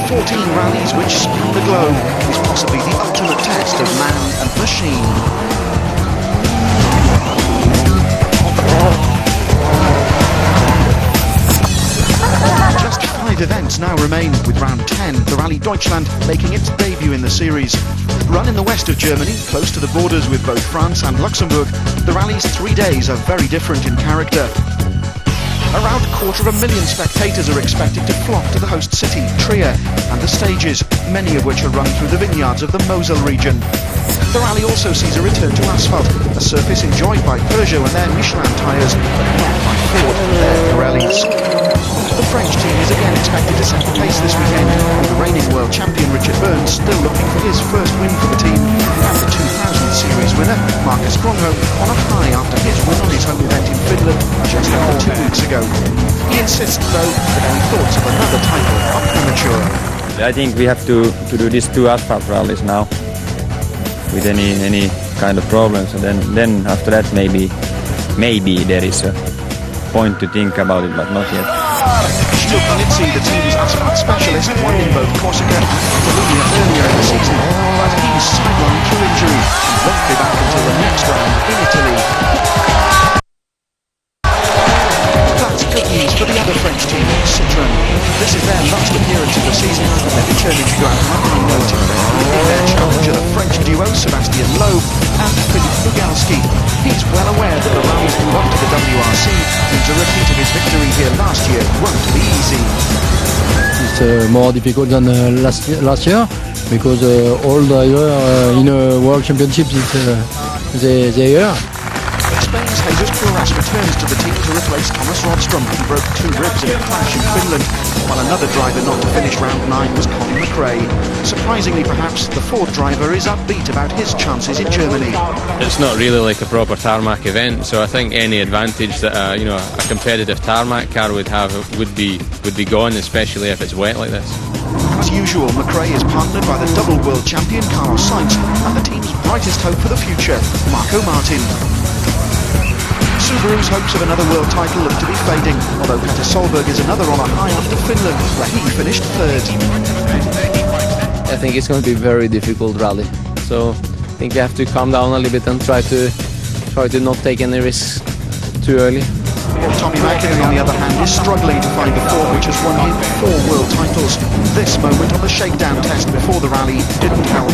14 rallies which span the globe is possibly the ultimate test of man and machine. Just 5 events now remain, with round 10, the Rally Deutschland, making its debut in the series. Run in the west of Germany, close to the borders with both France and Luxembourg, the rally's 3 days are very different in character. Around 250,000 spectators are expected to flock to the host city, Trier, and the stages, many of which are run through the vineyards of the Mosel region. The rally also sees a return to asphalt, a surface enjoyed by Peugeot and their Michelin tyres, but not by Ford and their Pirellis. The French team is again expected to set the pace this weekend, with the reigning world champion Richard Burns still looking for his first win for the team, and the 2000 series winner Marcus Grönholm on a high after his win on his home event in Finland just over 2 weeks ago. He insists, though, that any thoughts of another title are premature. I think we have to do these 2 asphalt rallies now, with any kind of problems, and then after that maybe there is a point to think about it, but not yet. Still Panizzi, the team's asphalt specialist, won in both Corsica and Catalonia earlier in the season, but he's sidelined through injury and won't be back until the next round in Italy. That's good news for the other French team, Citroën. This is their last appearance of the season, and they're determined to go out on a high note. Their challenger, the French duo Sébastien Loeb and Philippe Bugalski. He's well aware that the rallies move on to the WRC, means a repeat of his victory here last year won't be easy. It's more difficult than last year, because all drivers in a World Championships they are. Spain's Jesus Perez returns to the team to replace Thomas Rodstrom, who broke 2 ribs in a crash in Finland, while another driver not to finish round 9 was Colin McRae. Surprisingly, perhaps, the Ford driver is upbeat about his chances in Germany. It's not really like a proper tarmac event, so I think any advantage that a competitive tarmac car would have would be gone, especially if it's wet like this. As usual, McRae is partnered by the double world champion Carlos Sainz and the team's brightest hope for the future, Marco Martin. Subaru's hopes of another world title look to be fading, although Petter Solberg is another on a high after Finland, where he finished 3rd. I think it's going to be a very difficult rally, so I think we have to calm down a little bit and try to not take any risks too early. Tommy Mäkinen, on the other hand, is struggling to find the form which has won him 4 world titles. This moment on the shakedown test before the rally didn't help.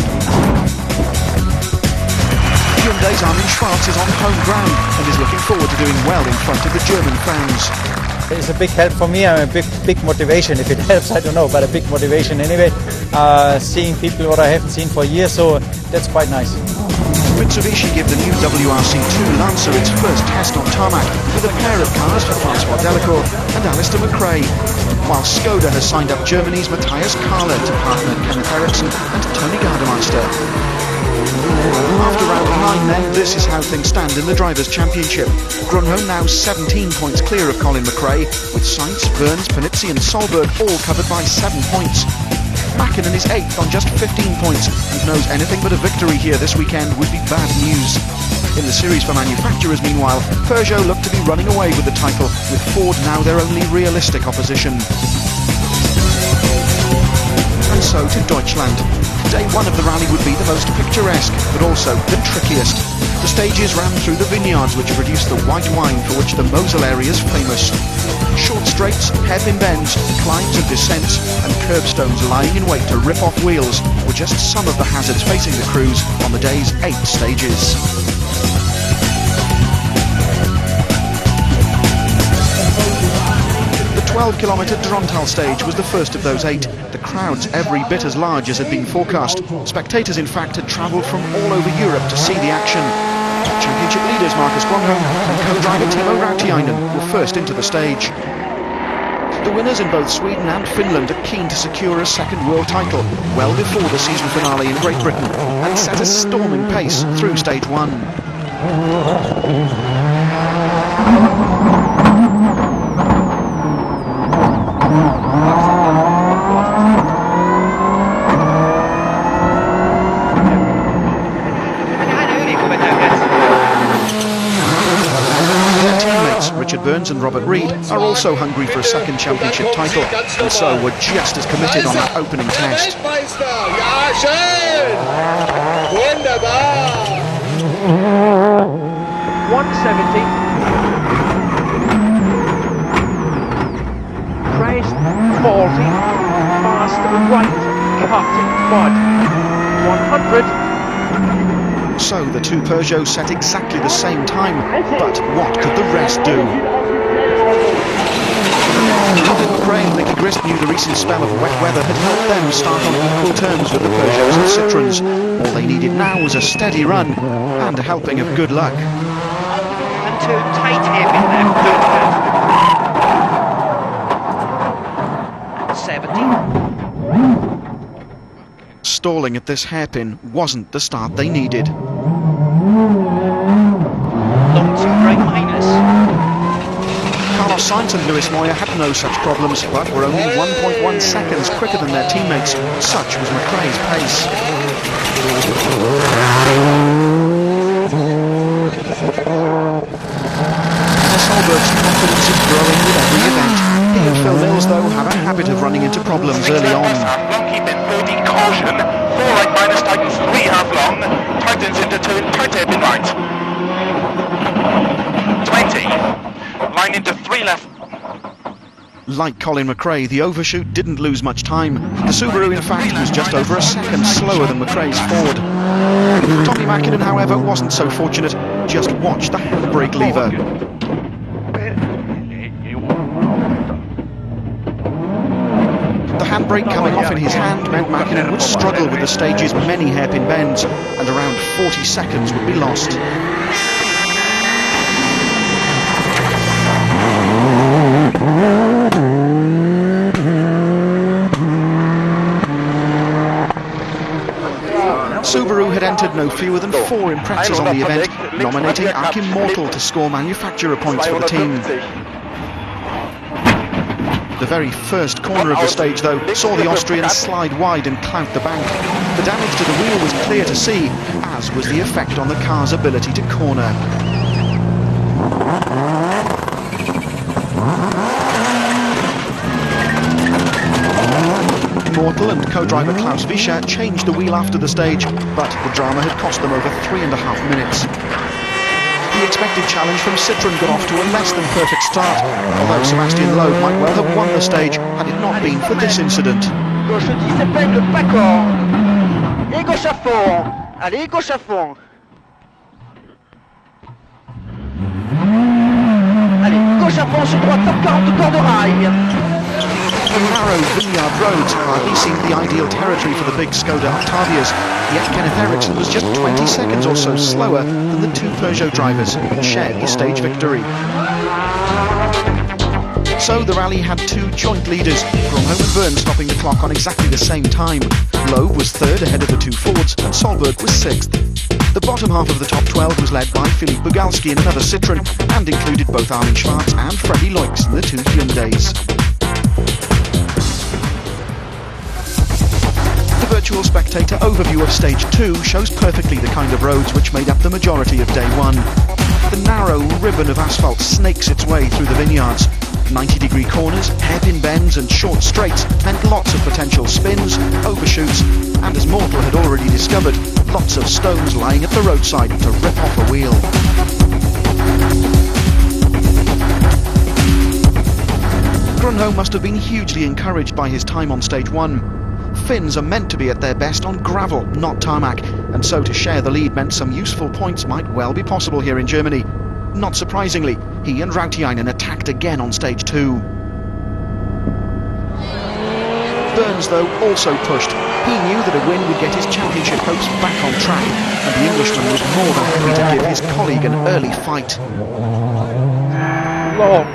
Hyundai's Armin Schwarz is on home ground and is looking forward to doing well in front of the German fans. It's a big help for me, a big motivation. If it helps, I don't know, but a big motivation anyway. Seeing people what I haven't seen for years, so that's quite nice. Mitsubishi give the new WRC2 Lancer its first test on tarmac with a pair of cars for Francois Delacour and Alistair McRae, while Skoda has signed up Germany's Matthias Kahler to partner Kenneth Eriksson and Tony Gardemeister. After round 9 then, this is how things stand in the Drivers' Championship. Grönholm now 17 points clear of Colin McRae, with Sainz, Burns, Panizzi and Solberg all covered by 7 points. Mäkinen is 8th on just 15 points and knows anything but a victory here this weekend would be bad news. In the series for manufacturers, meanwhile, Peugeot look to be running away with the title, with Ford now their only realistic opposition. And so to Deutschland. Day 1 of the rally would be the most picturesque, but also the trickiest. The stages ran through the vineyards which produce the white wine for which the Mosel area is famous. Short straights, hairpin bends, climbs and descents, and curbstones lying in wait to rip off wheels were just some of the hazards facing the crews on the day's 8 stages. The 12-kilometre Drontal stage was the first of those 8. The crowds every bit as large as had been forecast. Spectators, in fact, had travelled from all over Europe to see the action. Championship leaders Marcus Grönholm and co-driver Timo Rautiainen were first into the stage. The winners in both Sweden and Finland are keen to secure a second world title well before the season finale in Great Britain and set a storming pace through stage 1. Burns and Robert Reid are also hungry for a second championship title, and so were just as committed on that opening test. 170. Crest 40. Fast right cut mud. 100. So the two Peugeots set exactly the same time, but what could the rest do? Colin McRae and Nicky Grist knew the recent spell of wet weather had helped them start on equal terms with the Peugeots and Citroëns. All they needed now was a steady run and a helping of good luck. And two tight hairpin left. 70. Stalling at this hairpin wasn't the start they needed. Long two brake minus. Carlos Sainz and Luis Moya had no such problems, but were only 1.1 seconds quicker than their teammates. Such was McRae's pace. Solberg's confidence is growing with every event. He and Phil Mills, though, have a habit of running into problems early on. Long keep in 30, caution. 4 right minus tightens 3 half long. Tightens into 2, tight hairpin right. 20. Line into 3 left. Like Colin McRae, the overshoot didn't lose much time. The Subaru, in fact, was just over a second slower than McRae's Ford. Tommy Mäkinen, however, wasn't so fortunate. Just watch the handbrake lever. The handbrake coming off in his hand meant Mäkinen would struggle with the stage's many hairpin bends, and around 40 seconds would be lost. Subaru had entered no fewer than 4 imprezas on the event, nominating Ark Immortal to score manufacturer points for the team. The very first corner of the stage, though, saw the Austrian slide wide and clout the bank. The damage to the wheel was clear to see, as was the effect on the car's ability to corner. Immortal and co-driver Klaus Vischer changed the wheel after the stage, but the drama had cost them over 3.5 minutes. The expected challenge from Citroën got off to a less than perfect start, although Sebastian Loeb might well have won the stage had it not been for this incident. Gauche 10 s'appelle le Paccord. Et gauche à fond. Allez, gauche à fond. Allez, gauche à fond sur droite, top 40 de corps de rail. The narrow vineyard roads hardly seemed the ideal territory for the big Skoda Octavias, yet Kenneth Eriksson was just 20 seconds or so slower than the two Peugeot drivers who shared the stage victory. So the rally had two joint leaders, Grönholm and Burns stopping the clock on exactly the same time. Loeb was third ahead of the two Fords, and Solberg was sixth. The bottom half of the top 12 was led by Filip Bugalski in another Citroën, and included both Armin Schwarz and Freddie Loix in the two Hyundais. The virtual spectator overview of Stage 2 shows perfectly the kind of roads which made up the majority of Day 1. The narrow ribbon of asphalt snakes its way through the vineyards. 90-degree corners, hairpin bends and short straights meant lots of potential spins, overshoots, and as Mortal had already discovered, lots of stones lying at the roadside to rip off a wheel. Grönholm must have been hugely encouraged by his time on Stage 1. Finns are meant to be at their best on gravel, not tarmac, and so to share the lead meant some useful points might well be possible here in Germany. Not surprisingly, he and Rautiainen attacked again on Stage 2. Burns, though, also pushed. He knew that a win would get his championship hopes back on track, and the Englishman was more than happy to give his colleague an early fight. Long.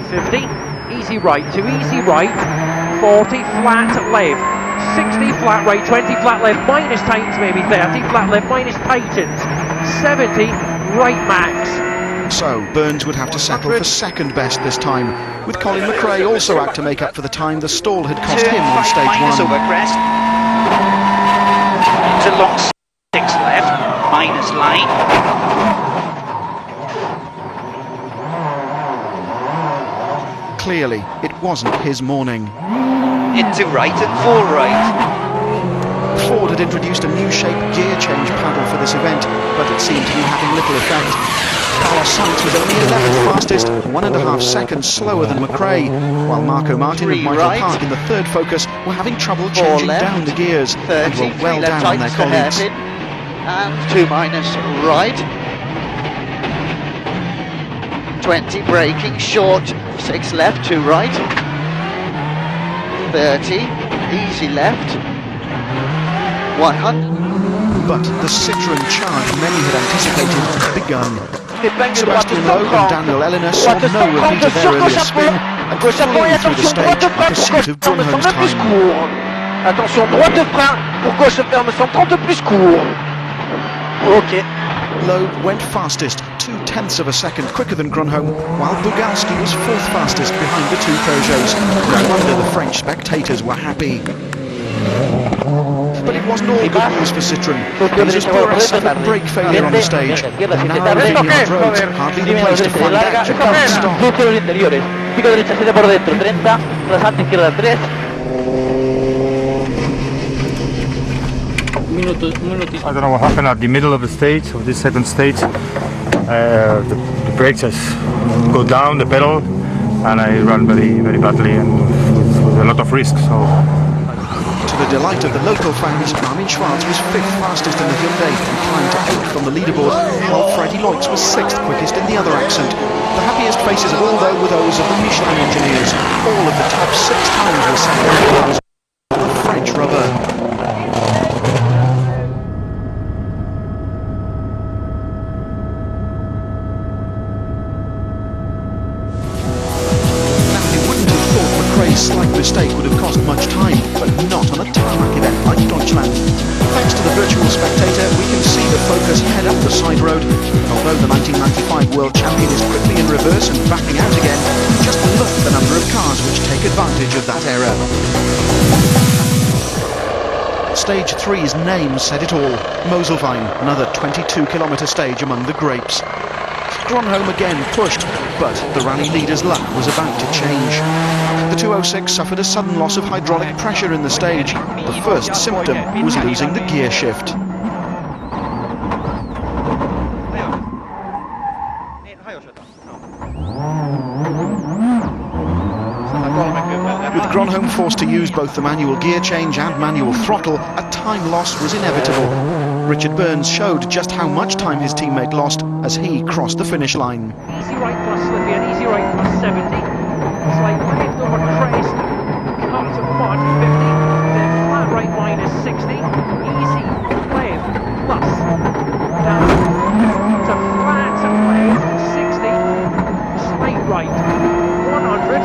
50. Easy right, too easy right. 40 flat left. 60 flat right, 20 flat left, minus tightens maybe, 30 flat left, minus tightens. 70 right max. So Burns would have to settle for second best this time, with Colin McRae also out to make up for the time the stall had cost him on Stage 1. Over crest. To long 6 left, minus line. clearly it wasn't his morning. Into right and full right. Ford had introduced a new shape gear change paddle for this event, but it seemed to be having little effect. Carlos Sainz was only 11th fastest, 1.5 seconds slower than McRae, while Marco Martin and Michael Park in the third focus were having trouble changing down the gears and were well down on their colleagues. And 2 minus right. 20 braking short, 6 left, 2 right. 30 easy left. 100. But the Citroën charge many had anticipated had begun. Sebastian Loeb and Daniel Elena saw no repeat of their earlier spin and flew through the stage in pursuit of Grunholm's time. Attention, droite de frein pour gauche ferme 130 plus court. Ok. Loeb went fastest, 0.2 of a second quicker than Grunholm, while Bugalski was 4th fastest behind the two Peugeots. No wonder the French spectators were happy. But it wasn't all good news for Citroën. Jesus Perez suffered brake failure on the stage. The narrow Vineyard roads hardly the place to find action and stop. Pico derecha 7 por dentro, 30, rasante izquierda 3. I don't know what happened at the middle of the stage, of this second stage. The brakes just go down the pedal, and I ran very, very badly and with a lot of risk. So. To the delight of the local fans, Armin Schwarz was 5th fastest in the Hyundai and climbed to 8th on the leaderboard, while Freddie Loix was 6th quickest in the other accent. The happiest faces of all, though, were those of the Michelin engineers. All of the top 6 times were second on the French rubber. Slight mistake would have cost much time, but not on a tarmac event like Deutschland. Thanks to the virtual spectator, we can see the Focus head up the side road. Although the 1995 world champion is quickly in reverse and backing out again, just look at the number of cars which take advantage of that error. Stage 3's name said it all. Moselwein, another 22-kilometre stage among the grapes. Grunholm again pushed, but the rally leader's luck was about to change. The 206 suffered a sudden loss of hydraulic pressure in the stage. The first symptom was losing the gear shift. With Grunholm forced to use both the manual gear change and manual throttle, a time loss was inevitable. Richard Burns showed just how much time his teammate lost as he crossed the finish line. Easy right plus Slippy and easy right plus 70. Slight lift over crest, cut to mud 50, then flat right minus 60. Easy left plus down to flat left 60. Slight right 100.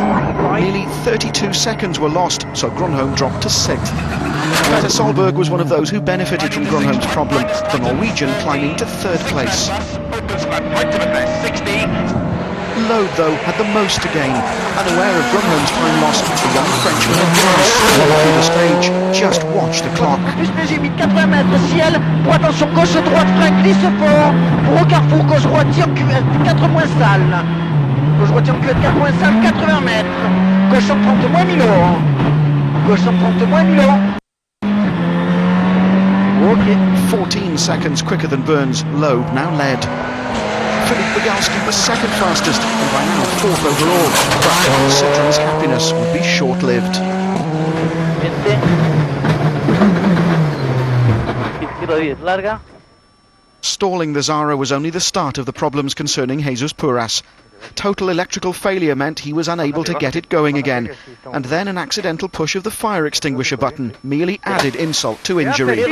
Slight right. Nearly 32 seconds were lost, so Grunholm dropped to 6th. Peter Solberg was one of those who benefited from Grunholm's problem, the Norwegian climbing to 3rd place. Loeb, though, had the most to gain. Unaware of Grunholm's time loss, the young Frenchman had gone straight through the stage. Just watch the clock. J'ai mis 80 mètres ciel, pour attention gauche, droite, frein, glisse fort. Pour au carrefour, gauche, droite, tire, cuvette, 4 moins sale. Gauche, droite, tire, cuvette, 4 moins sale, 80 mètres. Gauche 130 moins Milo. Gauche 130 moins Milo. Okay. 14 seconds quicker than Burns, Loeb now led. Philippe Bugalski was 2nd fastest and by now 4th overall, but Citroën's happiness would be short-lived. Stalling the Zara was only the start of the problems concerning Jesus Puras. Total electrical failure meant he was unable to get it going again, and then an accidental push of the fire extinguisher button merely added insult to injury.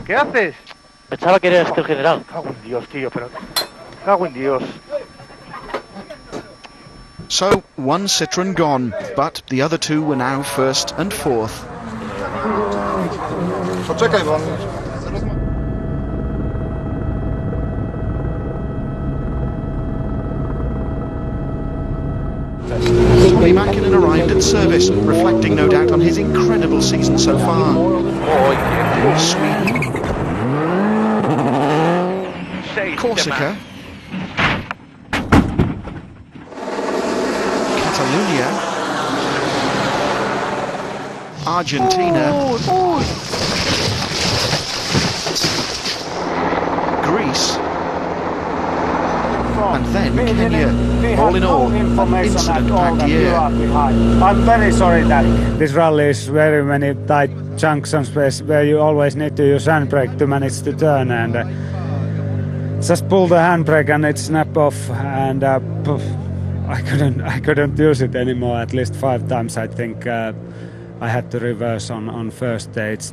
¿Qué haces? Pensaba que eras el general. Cago en Dios, tío, pero... Cago en Dios. So, one Citroën gone, but the other two were now 1st and 4th. Poczekaj, bo on... Ollie Mackinen arrived at service, reflecting no doubt on his incredible season so far. Sweden, Corsica, Catalonia, Argentina, Greece, and then Kenya. All in all, an incident-packed year. I'm very sorry that this rally is very many tight junction space where you always need to use handbrake to manage to turn, and just pull the handbrake and it snap off, and I couldn't use it anymore. At least 5 times I think I had to reverse on first stage.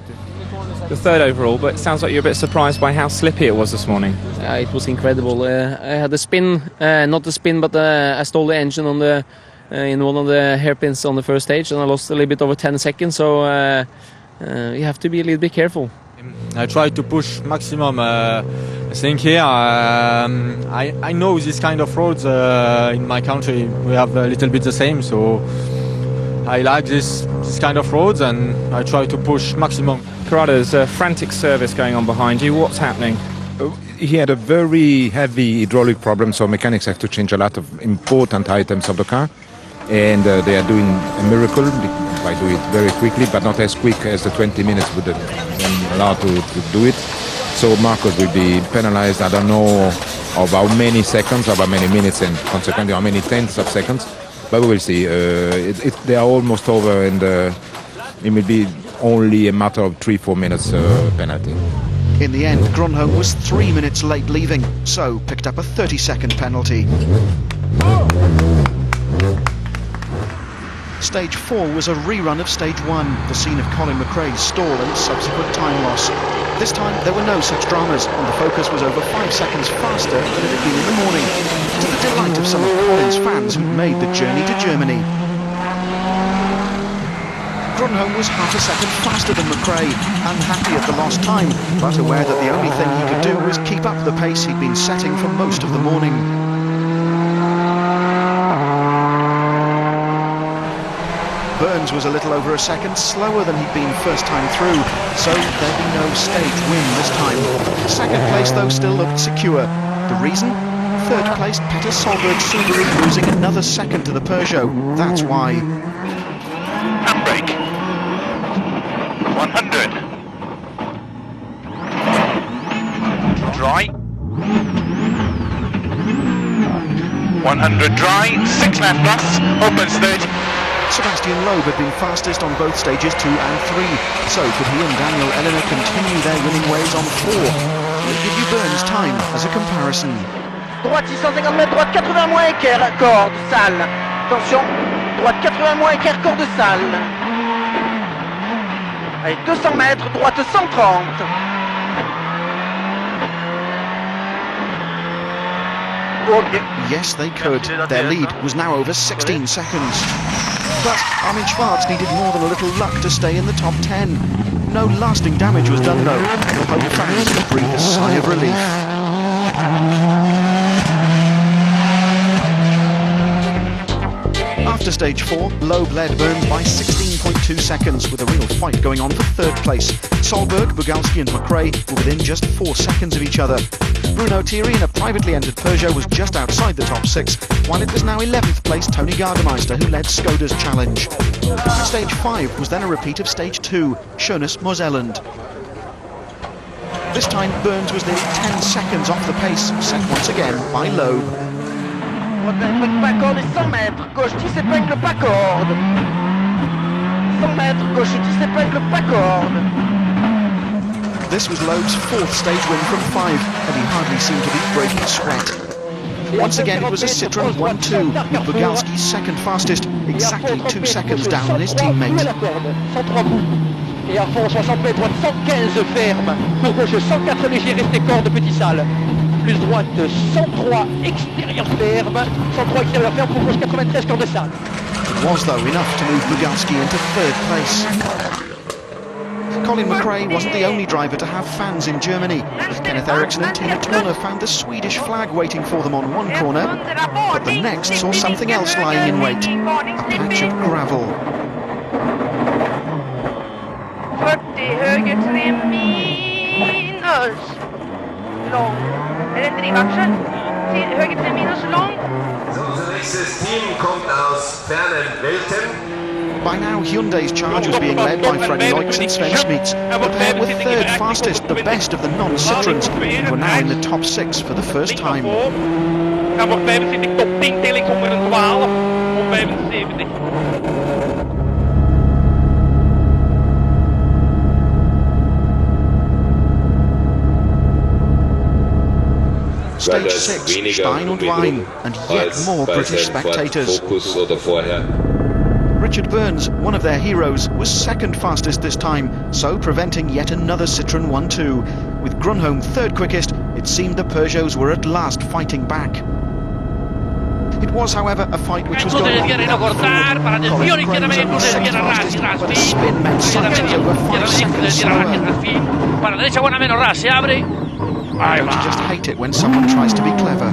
The third overall, but it sounds like you're a bit surprised by how slippy it was this morning. It was incredible. I had a spin, not the spin, but I stole the engine on the in one of the hairpins on the first stage, and I lost a little bit over 10 seconds. So you have to be a little bit careful. I try to push maximum. I think here I know this kind of roads in my country we have a little bit the same, so I like this kind of roads and I try to push maximum. Corrada's a frantic service going on behind you. What's happening? He had a very heavy hydraulic problem, so mechanics have to change a lot of important items of the car, and they are doing a miracle by doing it very quickly, but not as quick as the 20 minutes would allow to do it. So Marcos will be penalized. I don't know of how many seconds, of how many minutes, and consequently how many tenths of seconds, but we will see. They are almost over, and it will be only a matter of 3-4 minutes penalty. In the end, Grönholm was 3 minutes late leaving, so picked up a 30-second penalty. Stage 4 was a rerun of Stage 1, the scene of Colin McRae's stall and subsequent time loss. This time there were no such dramas, and the focus was over 5 seconds faster than it had been in the morning, to the delight of some of Colin's fans who made the journey to Germany. Grönholm was half a second faster than McRae, unhappy at the lost time, but aware that the only thing he could do was keep up the pace he'd been setting for most of the morning. Burns was a little over a second slower than he'd been first time through, so there'd be no stage win this time. Second place, though, still looked secure. The reason? Third placed Petter Solberg's Subaru losing another second to the Peugeot. That's why. Handbrake. 100. Dry. 100 dry. 6 left plus. Opens third. Sebastian Loeb had been fastest on both stages 2 and 3, so could he and Daniel Elena continue their winning ways on 4? We'll give you Burns' time as a comparison. Droite 650 mètres, droite 80 moins équerre, corde, salle. Attention, droite 80 moins équerre, corde, salle. Allez, 200 mètres, droite 130. Okay. Yes, they could. Their lead was now over 16 seconds. But Armin Schwarz needed more than a little luck to stay in the top 10. No lasting damage was done, though. We'll hope fans can breathe a sigh of relief. After stage 4, Loeb led Burns by 16.2 seconds, with a real fight going on for third place. Solberg, Bugalski and McRae were within just 4 seconds of each other. Bruno Thierry in a privately entered Peugeot was just outside the top 6, while it was now 11th place Tony Gardemeister who led Skoda's challenge. Stage 5 was then a repeat of stage 2, Schönes Moselland. This time Burns was nearly 10 seconds off the pace, set once again by Loeb. Pas corde et 100 mètres, gauche 10 épingles pas corde. 100 mètres, gauche 10 épingles pas corde. This was Loeb's 4th stage win from 5, and he hardly seemed to be breaking sweat. Once again it was a Citroën 1-2, with Bugalski second fastest, exactly 2 seconds down on his teammate. Et à fond 60 mètres, droite 115 ferme, pour gauche 104 léger, resté corde, petit salle. Plus droite 103 extérieur ferme, 103 extérieur ferme, pour gauche 93 corde salle. It was though enough to move Bugalski into 3rd place. Colin McRae wasn't the only driver to have fans in Germany, as Kenneth Eriksson and Tina Turner found the Swedish flag waiting for them on one corner, but the next saw something else lying in wait, a patch of gravel. 40 höger 3 minus lång. Är det drivaxel? Höger 3 minus lång. By now, Hyundai's charge was being led by Freddie Loix and Sven Smits. The pair were third fastest, the best of the non-Citroens, and were now in the top 6 for the first time. Gaan we 75 top 10 telling onder een 12 op 75. Stage 6, Stein und Wein, and yet more British spectators. Richard Burns, one of their heroes, was second fastest this time, so preventing yet another Citroën 1-2. With Grunholm third quickest, it seemed the Peugeots were at last fighting back. It was, however, a fight which was going on. Colin Crane's only second fastest, but a spin meant Sykes was over 5 seconds slower. Don't you just hate it when someone tries to be clever?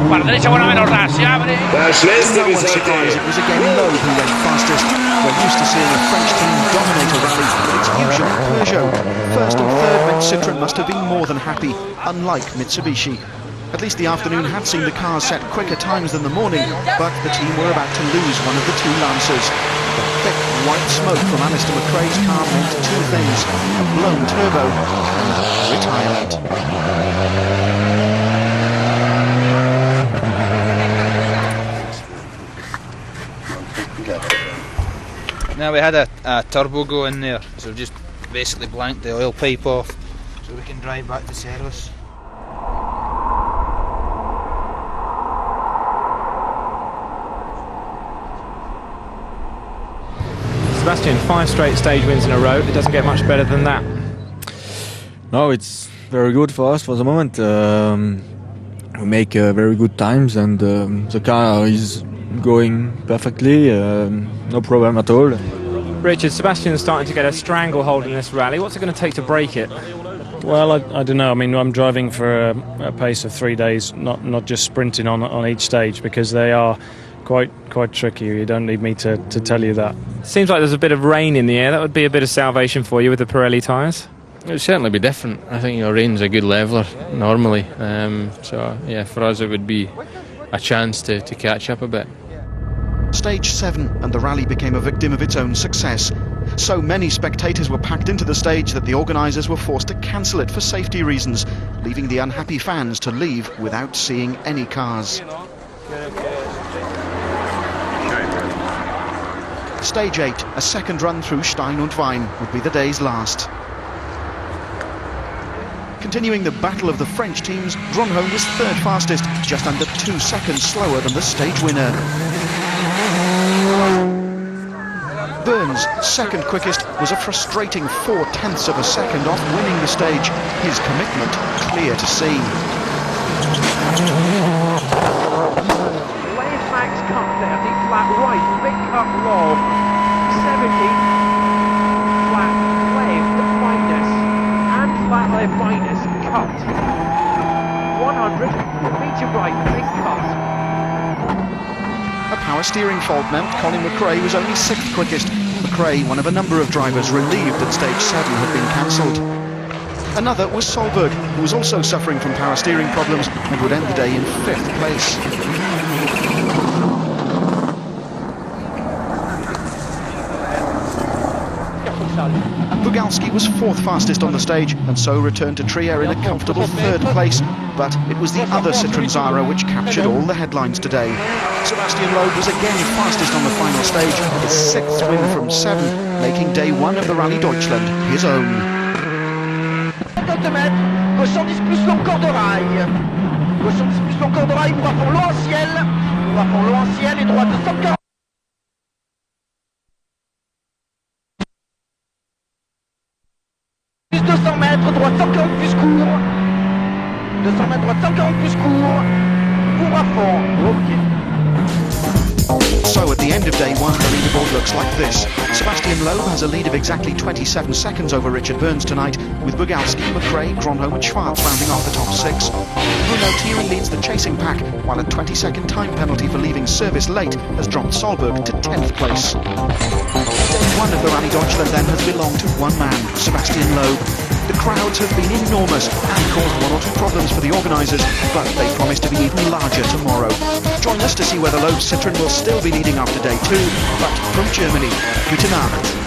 Para la derecha, buena menos ras, se abre. No one surprised, it was again Loeb who went fastest. We're used to seeing a French team dominate a rally, but it's usually Peugeot. First and third meant Citroën must have been more than happy, unlike Mitsubishi. At least the afternoon had seen the cars set quicker times than the morning, but the team were about to lose one of the two Lancers. The thick white smoke from Alistair McRae's car meant two things: a blown turbo and retirement. Now we had a turbo go in there, so we just basically blanked the oil pipe off so we can drive back to service. Sebastian, 5 straight stage wins in a row. It doesn't get much better than that. No, it's very good for us for the moment. We make very good times, and the car is going perfectly. No problem at all. Richard, Sebastian's starting to get a stranglehold in this rally. What's it going to take to break it? Well, I don't know. I mean, I'm driving for a pace of 3 days, not just sprinting on each stage, because they are quite tricky. You don't need me to tell you that. Seems like there's a bit of rain in the air. That would be a bit of salvation for you with the Pirelli tyres. It would certainly be different. I think rain's a good leveller normally. So yeah, for us it would be a chance to catch up a bit. Stage 7 and the rally became a victim of its own success. So many spectators were packed into the stage that the organisers were forced to cancel it for safety reasons, leaving the unhappy fans to leave without seeing any cars. Stage 8, a second run through Stein und Wein, would be the day's last. Continuing the battle of the French teams, Grunholm was third fastest, just under 2 seconds slower than the stage winner. Burns, second quickest, was a frustrating 0.4 of a second off winning the stage. His commitment clear to see. Left max cut there, deep flat right, big cut low, 70, flat left minus, and flat left minus, cut. 100, medium right, big cut. A power steering fault meant Colin McRae was only 6th quickest. McRae, one of a number of drivers, relieved that stage 7 had been cancelled. Another was Solberg, who was also suffering from power steering problems and would end the day in 5th place. Bugalski was 4th fastest on the stage and so returned to Trier in a comfortable 3rd place, but it was the other Citroën Zara which captured all the headlines today. Sebastian Loeb was again fastest on the final stage, his 6th win from 7, making day 1 of the Rally Deutschland his own. 50 mètres, gauche 10 plus long corps de rail. Gauche 10 plus long corps de rail, on va pour l'eau en ciel. On va pour l'eau en ciel et droite 140. Plus 200 mètres, droite 140 plus court. 200 mètres, droite 140 plus court. Ouvre à fond. Ok. So at the end of day 1, the leaderboard looks like this. Sebastian Loeb has a lead of exactly 27 seconds over Richard Burns tonight, with Bugalski, McRae, Grunholm and Schwarz rounding off the top 6. Bruno Thierry leads the chasing pack, while a 20-second time penalty for leaving service late has dropped Solberg to 10th place. 1 of the Rally Deutschland then has belonged to one man, Sebastian Loeb. The crowds have been enormous and caused one or two problems for the organisers, but they promise to be even larger tomorrow. Join us to see whether Loeb's Citroën will still be leading after day 2, but from Germany, guten Abend.